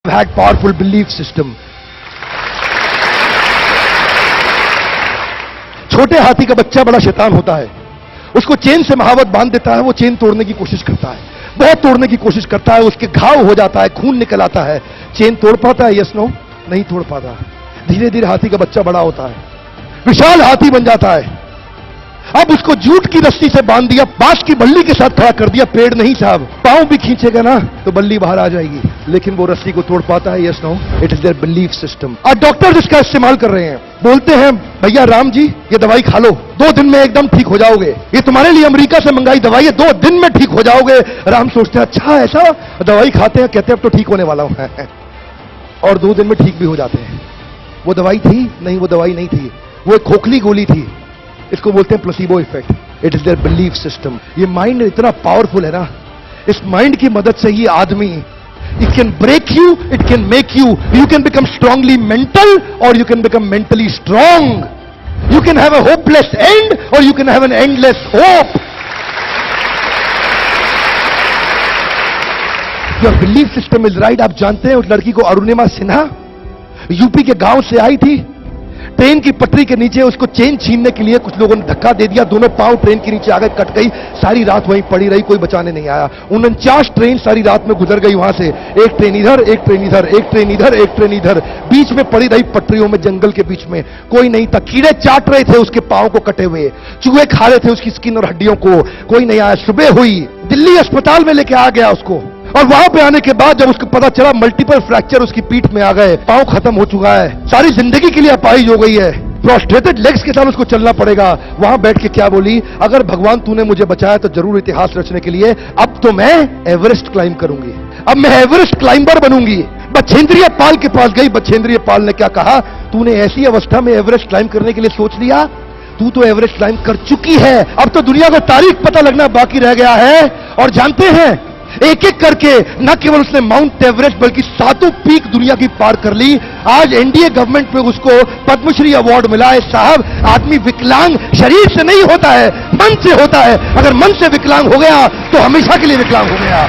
had powerful belief system. छोटे हाथी का बच्चा बड़ा शैतान होता है, उसको चेन से महावत बांध देता है, वो चेन तोड़ने की कोशिश करता है, बहुत तोड़ने की कोशिश करता है, उसके घाव हो जाता है, खून निकल आता है। चेन तोड़ पाता है? Yes no? नहीं तोड़ पाता। धीरे धीरे हाथी का बच्चा बड़ा होता है, विशाल हाथी बन जाता है। अब उसको जूट की रस्सी से बांध दिया, बांस की बल्ली के साथ खड़ा कर दिया। पेड़ नहीं साहब, पांव भी खींचेगा ना तो बल्ली बाहर आ जाएगी, लेकिन वो रस्सी को तोड़ पाता है? Yes no? It is there belief system. आज डॉक्टर इसका इस्तेमाल कर रहे हैं, बोलते हैं भैया राम जी ये दवाई खा लो, 2 दिन में एकदम ठीक हो जाओगे, ये तुम्हारे लिए अमेरिका से मंगाई दवाई है, 2 दिन में ठीक हो जाओगे। राम सोचते हैं अच्छा ऐसा, दवाई खाते हैं, कहते हैं अब तो ठीक होने वाला हूं और 2 दिन में ठीक भी हो जाते हैं। वो दवाई थी? नहीं, वो दवाई नहीं थी, वो एक खोखली गोली थी। इसको बोलते हैं placebo effect. It is there belief system. ये माइंड इतना पावरफुल है ना, इस माइंड की मदद से ही आदमी, it can break you, it can make you, you can become strongly mental और you can become mentally strong. You can have a hopeless end और you can have an endless hope. Your belief system is right. आप जानते हैं उस लड़की को, Arunima Sinha, UP के गांव से आई थी, ट्रेन की पटरी के नीचे उसको चेन छीनने के लिए कुछ लोगों ने धक्का दे दिया, दोनों पांव ट्रेन के नीचे आ गए, कट गई, सारी रात वहीं पड़ी रही, कोई बचाने नहीं आया। 49 ट्रेन सारी रात में गुजर गई वहां से, एक ट्रेन इधर, एक ट्रेन इधर, एक ट्रेन इधर, एक ट्रेन इधर, बीच में पड़ी रही पटरियों में, जंगल के बीच में, कोई नहीं था। कीड़े चाट रहे थे उसके पांव को कटे हुए, चूहे खा रहे थे उसकी स्किन और हड्डियों को, कोई नहीं आया। सुबह हुई, दिल्ली अस्पताल में लेके आ गया उसको, और वहां पे आने के बाद जब उसको पता चला मल्टीपल फ्रैक्चर उसकी पीठ में आ गए, पांव खत्म हो चुका है, सारी जिंदगी के लिए अपाहिज हो गई है, प्रोस्ट्रेटेड लेग्स के साथ उसको चलना पड़ेगा। वहां बैठ के क्या बोली? अगर भगवान तूने मुझे बचाया तो जरूर इतिहास रचने के लिए, अब तो मैं एवरेस्ट क्लाइंब करूंगी, अब मैं एवरेस्ट क्लाइंबर बनूंगी। बछेंद्रिय पाल के पास गई, बछेंद्रिय पाल ने क्या कहा? तूने ऐसी अवस्था में एवरेस्ट क्लाइंब करने के लिए सोच लिया? तू तो एवरेस्ट क्लाइंब कर चुकी है, अब तो दुनिया को तारीख पता लगना बाकी रह गया है। और जानते हैं, एक एक करके न केवल उसने माउंट एवरेस्ट बल्कि 7 पीक दुनिया की पार कर ली। आज एनडीए गवर्नमेंट में उसको पद्मश्री अवार्ड मिला है। साहब, आदमी विकलांग शरीर से नहीं होता है, मन से होता है। अगर मन से विकलांग हो गया तो हमेशा के लिए विकलांग हो गया।